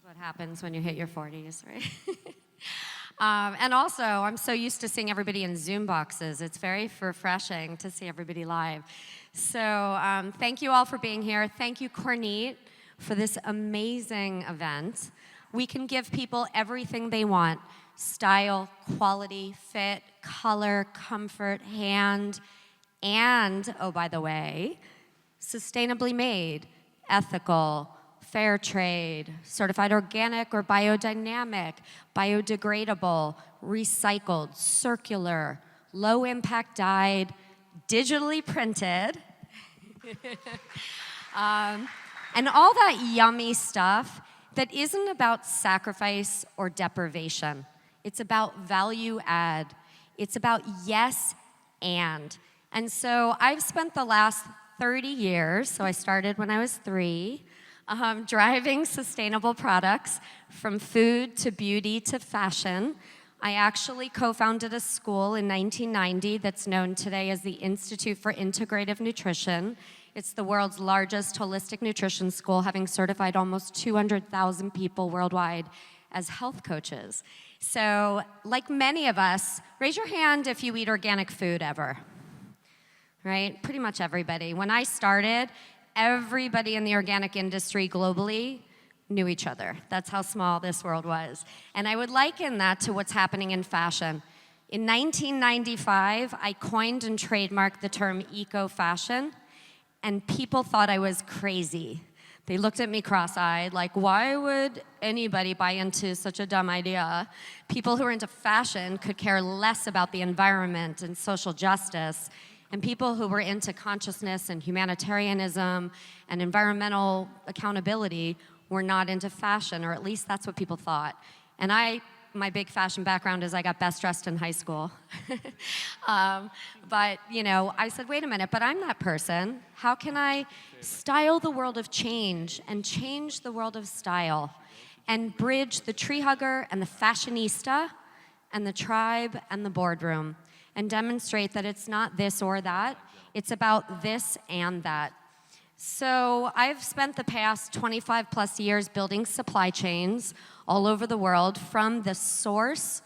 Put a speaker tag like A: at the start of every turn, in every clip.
A: what happens when you hit your 40s, right? And also, I'm so used to seeing everybody in Zoom boxes. It's very refreshing to see everybody live. So thank you all for being here. Thank you, KORNIT, for this amazing event. We can give people everything they want: style, quality, fit, color, comfort, and, oh, by the way, sustainably made, ethical, fair trade, certified organic or biodynamic, biodegradable, recycled, circular, low impact dyed, digitally printed, and all that yummy stuff that isn't about sacrifice or deprivation. It's about value add. It's about yes and. And so I've spent the last 30 years, so I started when I was 3, driving sustainable products from food to beauty to fashion. I actually co-founded a school in 1990 that's known today as the Institute for Integrative Nutrition. It's the world's largest holistic nutrition school, having certified almost 200,000 people worldwide as health coaches. So, like many of us, raise your hand if you eat organic food ever. Right? Pretty much everybody. When I started, everybody in the organic industry globally knew each other. That's how small this world was. And I would liken that to what's happening in fashion. In 1995, I coined and trademarked the term eco-fashion, and people thought I was crazy. They looked at me cross-eyed, like, why would anybody buy into such a dumb idea? People who are into fashion could care less about the environment and social justice, and people who were into consciousness and humanitarianism and environmental accountability were not into fashion, or at least that's what people thought. And my big fashion background is I got best dressed in high school. But, you know, I said, wait a minute, but I'm that person. How can I style the world of change and change the world of style and bridge the tree hugger and the fashionista and the tribe and the boardroom and demonstrate that it's not this or that, it's about this and that. So I've spent the past 25 plus years building supply chains all over the world, from the source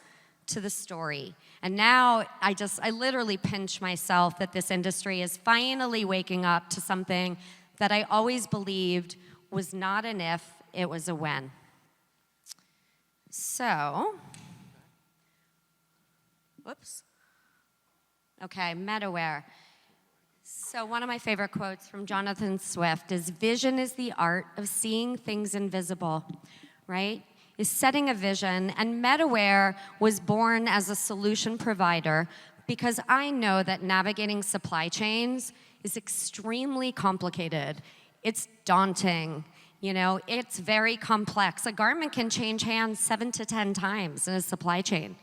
A: to the story. And now I literally pinch myself that this industry is finally waking up to something that I always believed was not an if, it was a when. So, whoops. Okay, MetaWare. So one of my favorite quotes from Jonathan Swift is, vision is the art of seeing things invisible, right? Is setting a vision, and MetaWare was born as a solution provider because I know that navigating supply chains is extremely complicated. It's daunting, you know, it's very complex. A garment can change hands 7 to 10 times in a supply chain.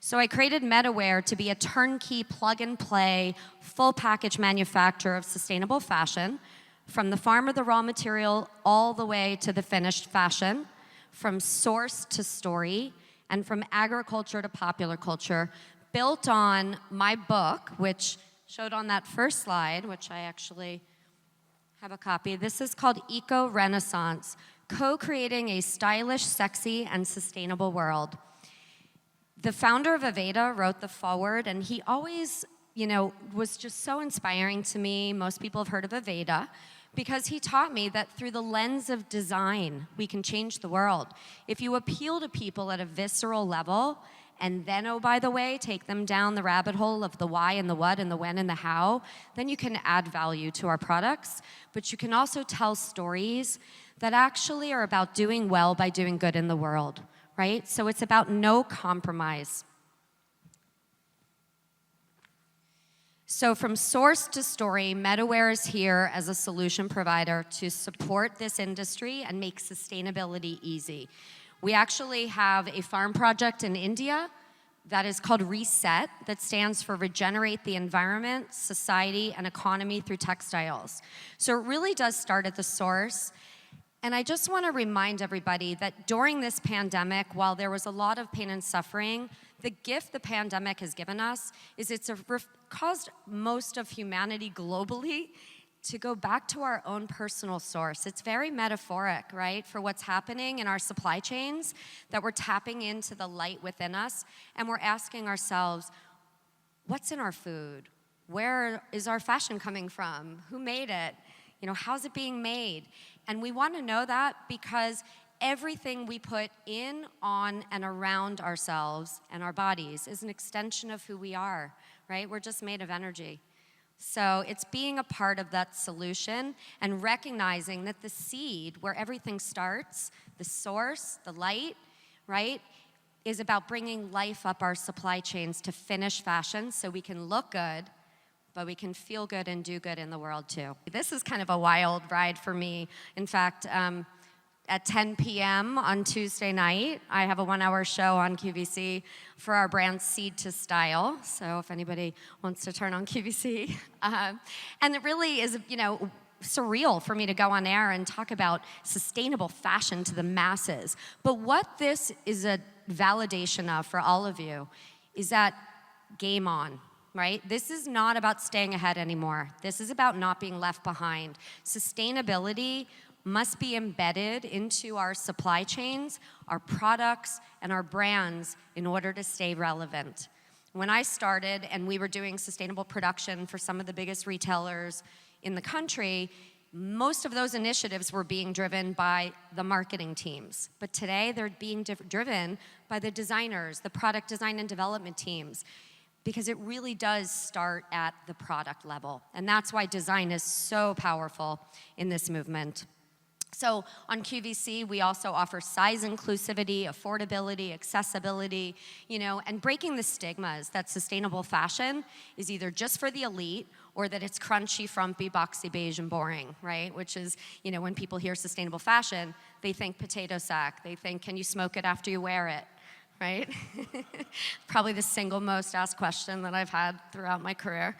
A: So I created MetaWare to be a turnkey, plug-and-play, full-package manufacturer of sustainable fashion, from the farm of the raw material all the way to the finished fashion, from source to story, and from agriculture to popular culture, built on my book, which showed on that first slide, which I actually have a copy. This is called Eco Renaissance, Co-Creating a Stylish, Sexy, and Sustainable World. The founder of Aveda wrote the foreword, and he always, you know, was just so inspiring to me. Most people have heard of Aveda because he taught me that through the lens of design, we can change the world. If you appeal to people at a visceral level, and then, oh, by the way, take them down the rabbit hole of the why and the what and the when and the how, then you can add value to our products. But you can also tell stories that actually are about doing well by doing good in the world. Right? So it's about no compromise. So from source to story, MetaWare is here as a solution provider to support this industry and make sustainability easy. We actually have a farm project in India that is called Reset, that stands for Regenerate the Environment, Society, and Economy through Textiles. So it really does start at the source. And I just want to remind everybody that during this pandemic, while there was a lot of pain and suffering, the gift the pandemic has given us is caused most of humanity globally to go back to our own personal source. It's very metaphoric, right, for what's happening in our supply chains, that we're tapping into the light within us, and we're asking ourselves, what's in our food? Where is our fashion coming from? Who made it? You know, how's it being made? And we want to know that because everything we put in, on, and around ourselves and our bodies is an extension of who we are, right? We're just made of energy. So it's being a part of that solution and recognizing that the seed, where everything starts, the source, the light, right, is about bringing life up our supply chains to finish fashion so we can look good, but we can feel good and do good in the world too. This is kind of a wild ride for me. In fact, at 10 p.m. on Tuesday night, I have a 1-hour show on QVC for our brand Seed to Style. So if anybody wants to turn on QVC. And it really is, you know, surreal for me to go on air and talk about sustainable fashion to the masses. But what this is a validation of for all of you is that game on. Right? This is not about staying ahead anymore. This is about not being left behind. Sustainability must be embedded into our supply chains, our products, and our brands in order to stay relevant. When I started and we were doing sustainable production for some of the biggest retailers in the country, most of those initiatives were being driven by the marketing teams. But today, they're being driven by the designers, the product design and development teams, because it really does start at the product level. And that's why design is so powerful in this movement. So on QVC, we also offer size inclusivity, affordability, accessibility, you know, and breaking the stigmas that sustainable fashion is either just for the elite or that it's crunchy, frumpy, boxy, beige, and boring, right? Which is, you know, when people hear sustainable fashion, they think potato sack. They think, can you smoke it after you wear it? Right? Probably the single most asked question that I've had throughout my career.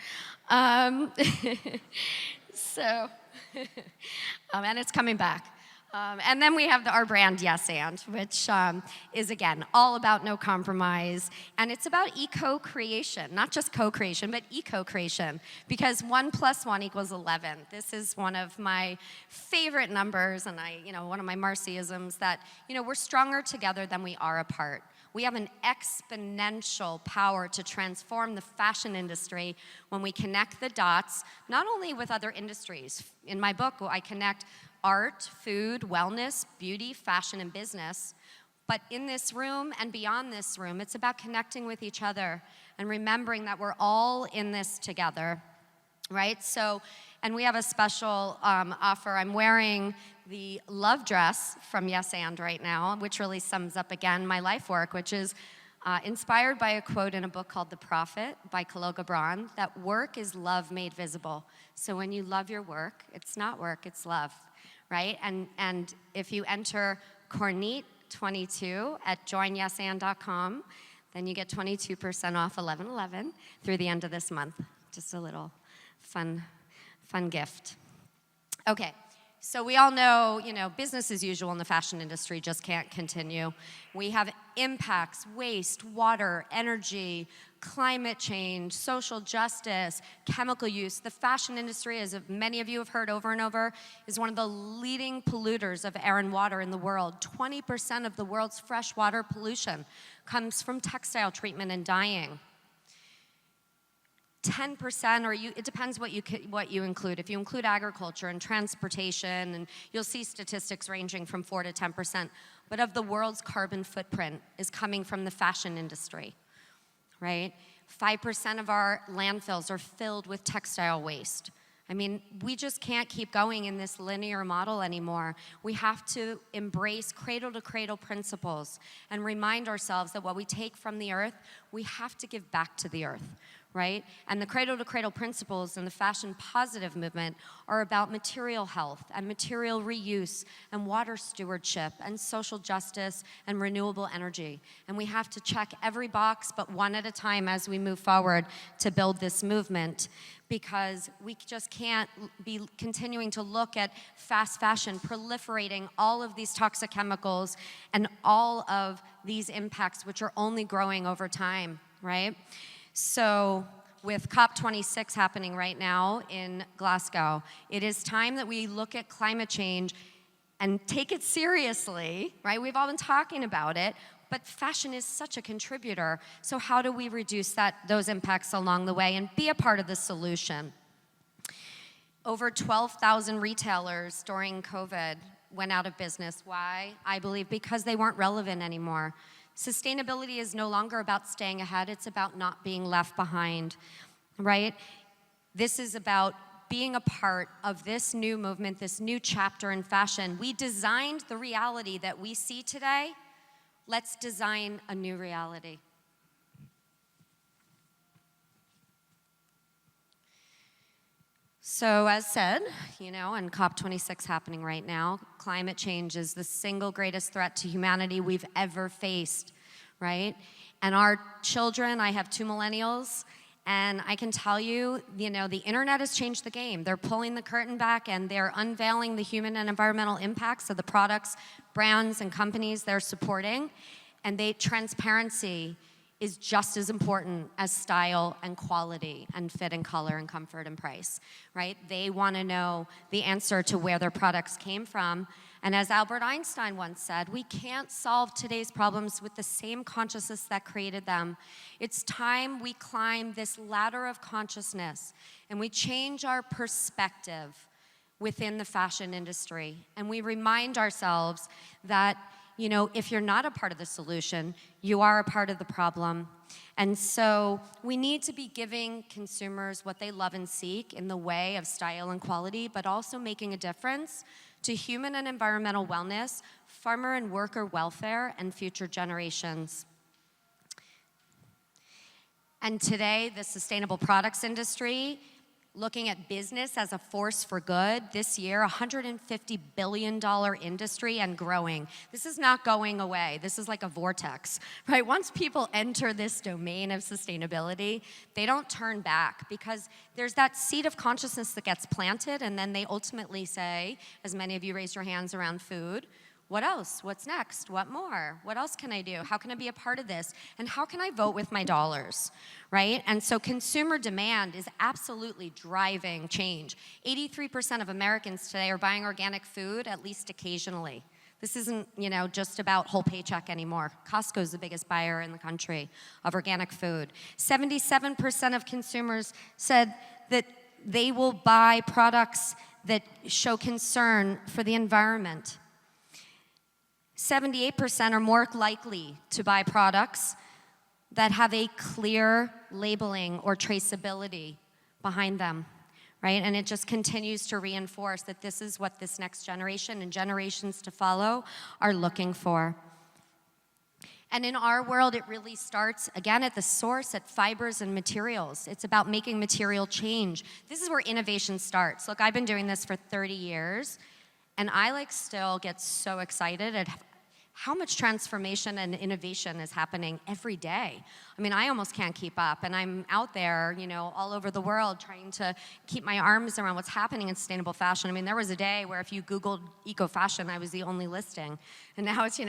A: And it's coming back. And then we have our brand, Yes And, which is, again, all about no compromise. And it's about eco-creation, not just co-creation, but eco-creation, because 1 + 1 = 11. This is one of my favorite numbers, and one of my Marciisms, that, we're stronger together than we are apart. We have an exponential power to transform the fashion industry when we connect the dots, not only with other industries. In my book, I connect art, food, wellness, beauty, fashion, and business. But in this room and beyond this room, it's about connecting with each other and remembering that we're all in this together, right? So, and we have a special offer. I'm wearing the love dress from Yes And right now, which really sums up, again, my life work, which is inspired by a quote in a book called The Prophet by Khalil Gibran, that work is love made visible. So when you love your work, it's not work, it's love, right? And if you enter KORNIT 22 at joinyesand.com, then you get 22% off 11/11 through the end of this month. Just a little fun gift. Okay, so we all know, business as usual in the fashion industry just can't continue. We have impacts, waste, water, energy, climate change, social justice, chemical use. The fashion industry, as many of you have heard over and over, is one of the leading polluters of air and water in the world. 20% of the world's freshwater pollution comes from textile treatment and dyeing. 10%, it depends what you include. If you include agriculture and transportation, and you'll see statistics ranging from 4 to 10%. But of the world's carbon footprint is coming from the fashion industry, right? 5% of our landfills are filled with textile waste. I mean, we just can't keep going in this linear model anymore. We have to embrace cradle-to-cradle principles and remind ourselves that what we take from the earth, we have to give back to the earth, right? And the cradle-to-cradle principles in the fashion positive movement are about material health and material reuse and water stewardship and social justice and renewable energy. And we have to check every box but one at a time as we move forward to build this movement, because we just can't be continuing to look at fast fashion proliferating all of these toxic chemicals and all of these impacts which are only growing over time, right? So with COP26 happening right now in Glasgow. It is time that we look at climate change and take it seriously, right? We've all been talking about it, but fashion is such a contributor. So how do we reduce those impacts along the way and be a part of the solution? Over 12,000 retailers during COVID went out of business. Why? I believe because they weren't relevant anymore. Sustainability is no longer about staying ahead, it's about not being left behind, right? This is about being a part of this new movement, this new chapter in fashion. We designed the reality that we see today. Let's design a new reality. So as said, and COP26 happening right now, climate change is the single greatest threat to humanity we've ever faced, right? And our children, I have 2 millennials, and I can tell you, the internet has changed the game. They're pulling the curtain back and they're unveiling the human and environmental impacts of the products, brands, and companies they're supporting. And transparency is just as important as style and quality and fit and color and comfort and price, right? They want to know the answer to where their products came from. And as Albert Einstein once said, we can't solve today's problems with the same consciousness that created them. It's time we climb this ladder of consciousness and we change our perspective within the fashion industry. And we remind ourselves that if you're not a part of the solution, you are a part of the problem. And so we need to be giving consumers what they love and seek in the way of style and quality, but also making a difference to human and environmental wellness, farmer and worker welfare, and future generations. And today, the sustainable products industry, looking at business as a force for good, this year, $150 billion industry and growing. This is not going away. This is like a vortex, right? Once people enter this domain of sustainability, they don't turn back because there's that seed of consciousness that gets planted and then they ultimately say, as many of you raised your hands around food, what else? What's next? What more? What else can I do? How can I be a part of this? And how can I vote with my dollars, right? And so consumer demand is absolutely driving change. 83% of Americans today are buying organic food at least occasionally. This isn't, just about whole paycheck anymore. Costco's the biggest buyer in the country of organic food. 77% of consumers said that they will buy products that show concern for the environment. 78% are more likely to buy products that have a clear labeling or traceability behind them, right? And it just continues to reinforce that this is what this next generation and generations to follow are looking for. And in our world, it really starts, again, at the source, at fibers and materials. It's about making material change. This is where innovation starts. Look, I've been doing this for 30 years, and I still get so excited at how much transformation and innovation is happening every day. I mean, I almost can't keep up, and I'm out there, all over the world trying to keep my arms around what's happening in sustainable fashion. I mean, there was a day where if you Googled eco-fashion, I was the only listing. And now it's,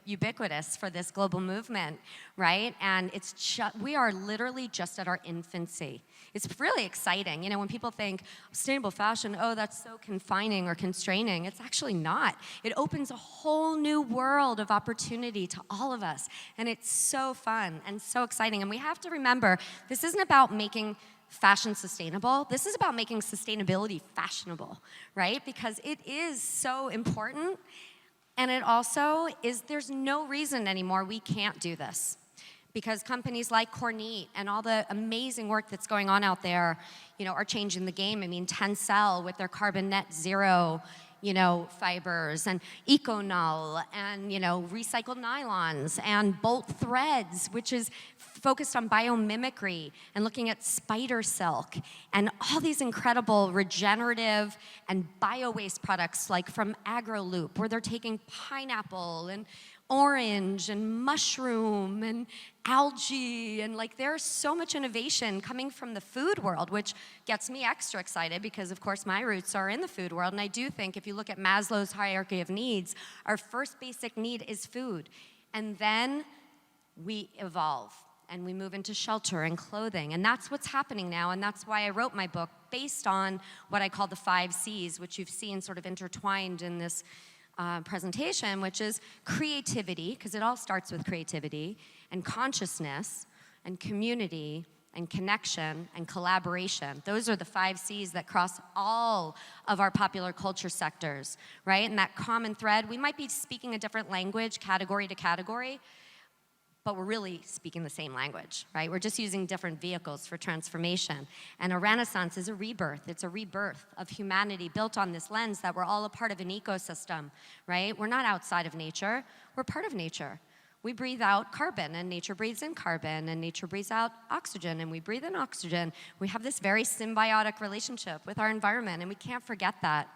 A: ubiquitous for this global movement, right? And we are literally just at our infancy. It's really exciting. When people think sustainable fashion, oh, that's so confining or constraining, it's actually not. It opens a whole new world of opportunity to all of us. And it's so fun and so exciting. And we have to remember, this isn't about making fashion sustainable. This is about making sustainability fashionable, right? Because it is so important. And it also is, there's no reason anymore we can't do this. Because companies like KORNIT and all the amazing work that's going on out there, are changing the game. I mean, Tencel with their carbon net zero, fibers, and EcoNull, and, recycled nylons, and Bolt Threads, which is focused on biomimicry and looking at spider silk, and all these incredible regenerative and bio-waste products like from AgroLoop, where they're taking pineapple and orange and mushroom and algae, and there's so much innovation coming from the food world, which gets me extra excited because of course my roots are in the food world. And I do think if you look at Maslow's hierarchy of needs, our first basic need is food, and then we evolve. and we move into shelter and clothing. And that's what's happening now, and that's why I wrote my book based on what I call the 5 C's, which you've seen sort of intertwined in this presentation, which is creativity, because it all starts with creativity, and consciousness, and community, and connection, and collaboration. Those are the 5 C's that cross all of our popular culture sectors, right? And that common thread, we might be speaking a different language, category to category, but we're really speaking the same language, right? We're just using different vehicles for transformation. And a renaissance is a rebirth. It's a rebirth of humanity built on this lens that we're all a part of an ecosystem, right? We're not outside of nature. We're part of nature. We breathe out carbon, and nature breathes in carbon, and nature breathes out oxygen, and we breathe in oxygen. We have this very symbiotic relationship with our environment, and we can't forget that.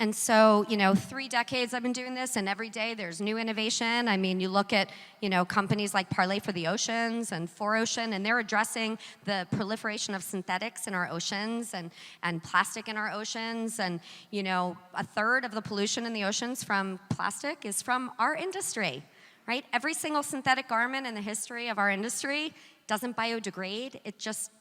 A: And so, 3 decades I've been doing this, and every day there's new innovation. I mean, you look at, companies like Parley for the Oceans and 4Ocean, and they're addressing the proliferation of synthetics in our oceans and plastic in our oceans. And, 1/3 of the pollution in the oceans from plastic is from our industry, right? Every single synthetic garment in the history of our industry doesn't biodegrade. It just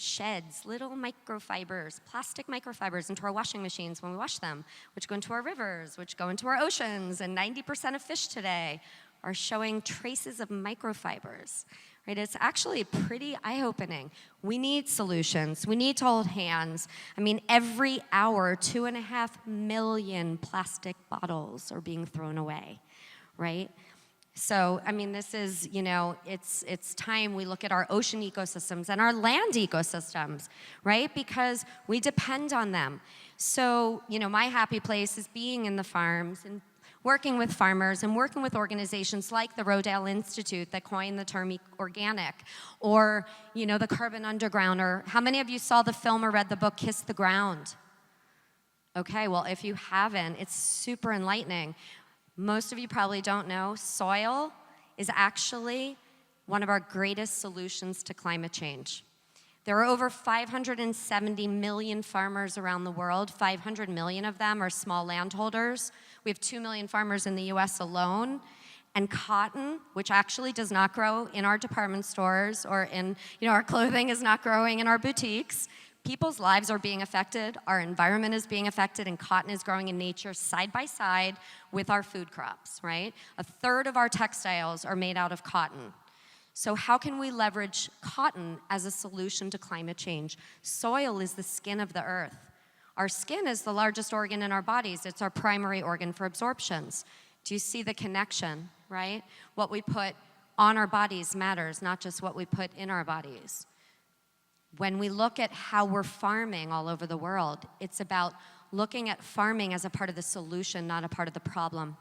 A: sheds little microfibers, plastic microfibers into our washing machines when we wash them, which go into our rivers, which go into our oceans, and 90% of fish today are showing traces of microfibers, right? It's actually pretty eye-opening. We need solutions. We need to hold hands. I mean, every hour, 2.5 million plastic bottles are being thrown away, right? So, I mean, this is, it's time we look at our ocean ecosystems and our land ecosystems, right? Because we depend on them. So, my happy place is being in the farms and working with farmers and working with organizations like the Rodale Institute that coined the term organic, or, the Carbon Underground, or how many of you saw the film or read the book Kiss the Ground? Okay, well, if you haven't, it's super enlightening. Most of you probably don't know, soil is actually one of our greatest solutions to climate change. There are over 570 million farmers around the world. 500 million of them are small landholders. We have 2 million farmers in the US alone. And cotton, which actually does not grow in our department stores or in, our clothing is not growing in our boutiques. People's lives are being affected, our environment is being affected, and cotton is growing in nature side by side with our food crops, right? 1/3 of our textiles are made out of cotton. So how can we leverage cotton as a solution to climate change? Soil is the skin of the earth. Our skin is the largest organ in our bodies. It's our primary organ for absorptions. Do you see the connection, right? What we put on our bodies matters, not just what we put in our bodies. When we look at how we're farming all over the world, it's about looking at farming as a part of the solution, not a part of the problem.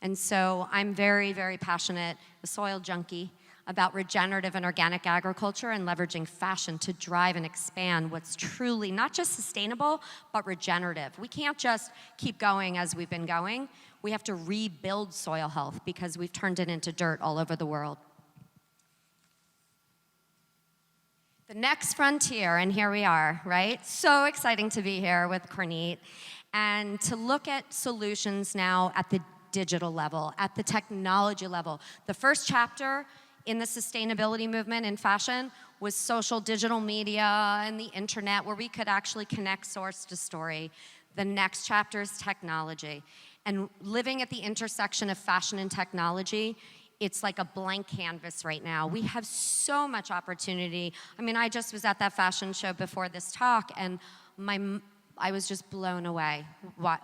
A: And so I'm very, very passionate, a soil junkie, about regenerative and organic agriculture and leveraging fashion to drive and expand what's truly not just sustainable, but regenerative. We can't just keep going as we've been going. We have to rebuild soil health because we've turned it into dirt all over the world. The next frontier, and here we are, right? So exciting to be here with KORNIT and to look at solutions now at the digital level, at the technology level. The first chapter in the sustainability movement in fashion was social digital media and the internet, where we could actually connect source to story. The next chapter is technology. And living at the intersection of fashion and technology, it's like a blank canvas right now. We have so much opportunity. I mean, I just was at that fashion show before this talk, and I was just blown away.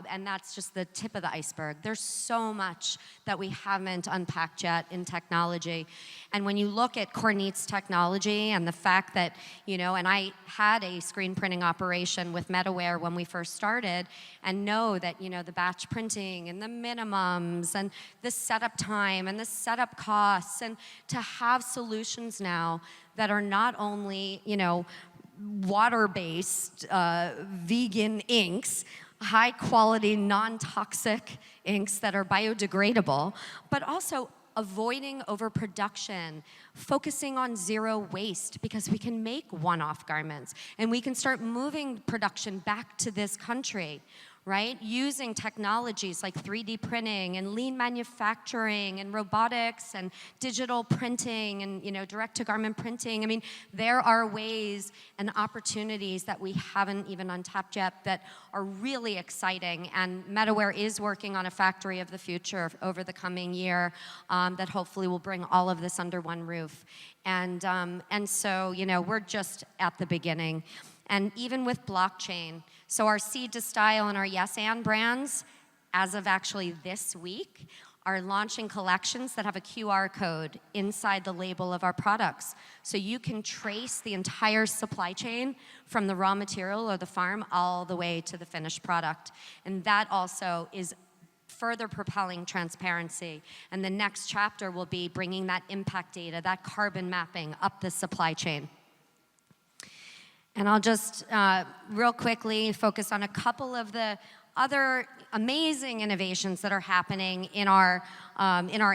A: And that's just the tip of the iceberg. There's so much that we haven't unpacked yet in technology. And when you look at KORNIT's technology and the fact that, and I had a screen printing operation with MetaWare when we first started, and know that, the batch printing and the minimums and the setup time and the setup costs, and to have solutions now that are not only, water-based vegan inks, high-quality, non-toxic inks that are biodegradable, but also avoiding overproduction, focusing on zero waste, because we can make one-off garments, and we can start moving production back to this country, right? Using technologies like 3D printing and lean manufacturing and robotics and digital printing and, direct-to-garment printing. I mean, there are ways and opportunities that we haven't even untapped yet that are really exciting. And Metaware is working on a factory of the future over the coming year that hopefully will bring all of this under one roof. And so, we're just at the beginning. And even with blockchain, so our Seed to Style and our Yes and brands, as of actually this week, are launching collections that have a QR code inside the label of our products. So you can trace the entire supply chain from the raw material or the farm all the way to the finished product. And that also is further propelling transparency. And the next chapter will be bringing that impact data, that carbon mapping up the supply chain. And I'll just real quickly focus on a couple of the other amazing innovations that are happening in our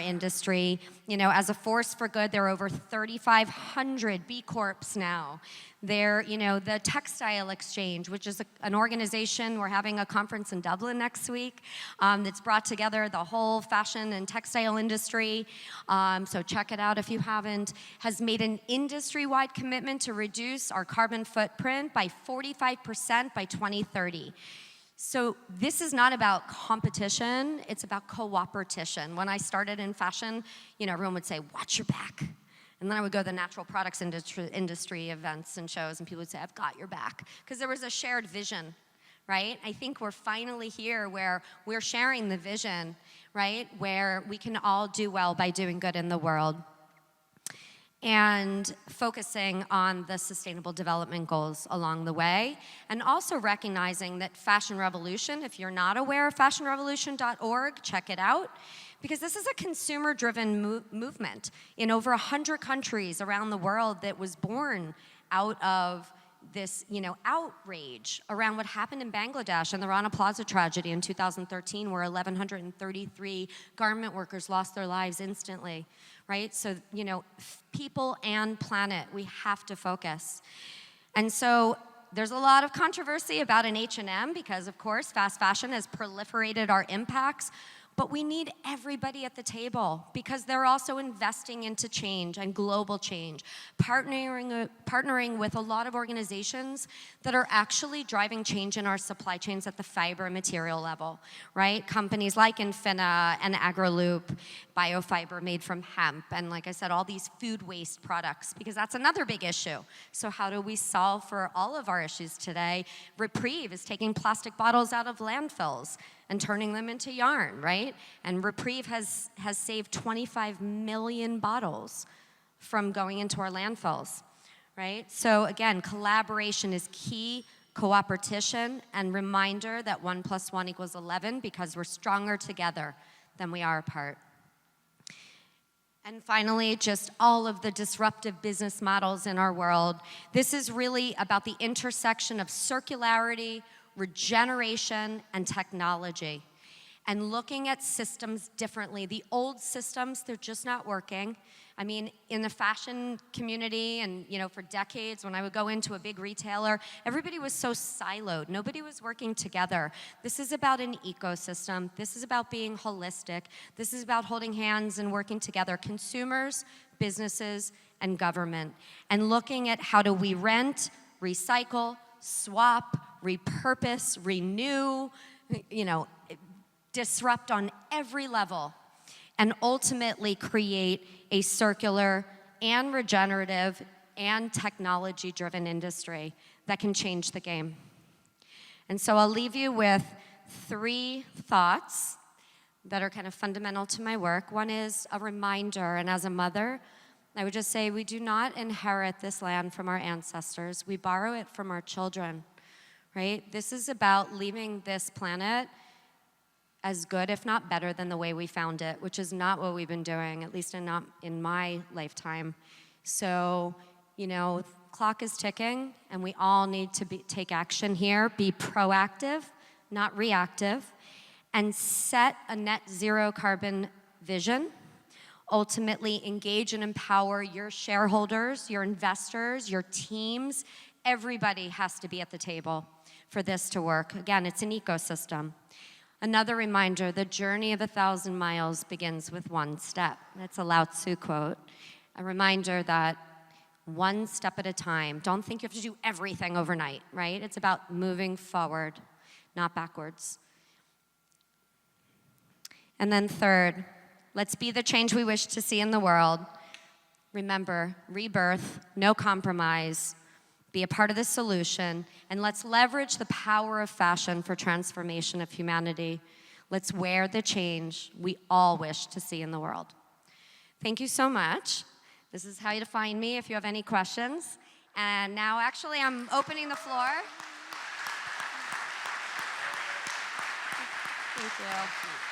A: industry. As a force for good, there are over 3,500 B Corps now. There, the Textile Exchange, which is an organization, we're having a conference in Dublin next week, that's brought together the whole fashion and textile industry. So check it out if you haven't. Has made an industry-wide commitment to reduce our carbon footprint by 45% by 2030. So this is not about competition, it's about cooperation. When I started in fashion, everyone would say, watch your back. And then I would go to the natural products industry events and shows, and people would say, I've got your back. Because there was a shared vision, right? I think we're finally here where we're sharing the vision, right? Where we can all do well by doing good in the world. And focusing on the sustainable development goals along the way, and also recognizing that Fashion Revolution, if you're not aware of fashionrevolution.org, check it out, because this is a consumer-driven movement in over 100 countries around the world that was born out of this, outrage around what happened in Bangladesh and the Rana Plaza tragedy in 2013, where 1,133 garment workers lost their lives instantly, right? So, people and planet, we have to focus. And so there's a lot of controversy about an H&M because, of course, fast fashion has proliferated our impacts. But we need everybody at the table because they're also investing into change and global change, partnering with a lot of organizations that are actually driving change in our supply chains at the fiber and material level, right? Companies like Infina and AgroLoop, biofiber made from hemp, and like I said, all these food waste products, because that's another big issue. So how do we solve for all of our issues today? Reprieve is taking plastic bottles out of landfills and turning them into yarn, right? And Reprieve has saved 25 million bottles from going into our landfills, right? So again, collaboration is key, cooperation, and reminder that 1 + 1 = 11 because we're stronger together than we are apart. And finally, just all of the disruptive business models in our world. This is really about the intersection of circularity, regeneration, and technology, and looking at systems differently. The old systems, they're just not working. I mean, in the fashion community and, for decades, when I would go into a big retailer, everybody was so siloed. Nobody was working together. This is about an ecosystem. This is about being holistic. This is about holding hands and working together, consumers, businesses, and government, and looking at how do we rent, recycle, swap, repurpose, renew, disrupt on every level, and ultimately create a circular and regenerative and technology-driven industry that can change the game. And so I'll leave you with 3 thoughts that are kind of fundamental to my work. One is a reminder, and as a mother, I would just say we do not inherit this land from our ancestors. We borrow it from our children, right? This is about leaving this planet as good, if not better, than the way we found it, which is not what we've been doing, at least not in my lifetime. So, clock is ticking, and we all need to take action here, be proactive, not reactive, and set a net zero carbon vision. Ultimately, engage and empower your shareholders, your investors, your teams. Everybody has to be at the table. for this to work. Again, it's an ecosystem. Another reminder, the journey of 1,000 miles begins with one step. That's a Lao Tzu quote. A reminder that one step at a time. Don't think you have to do everything overnight, right? It's about moving forward, not backwards. And then third, let's be the change we wish to see in the world. Remember, rebirth, no compromise, be a part of the solution, and let's leverage the power of fashion for transformation of humanity. Let's wear the change we all wish to see in the world. Thank you so much. This is how you find me if you have any questions. And now, actually, I'm opening the floor. Thank you.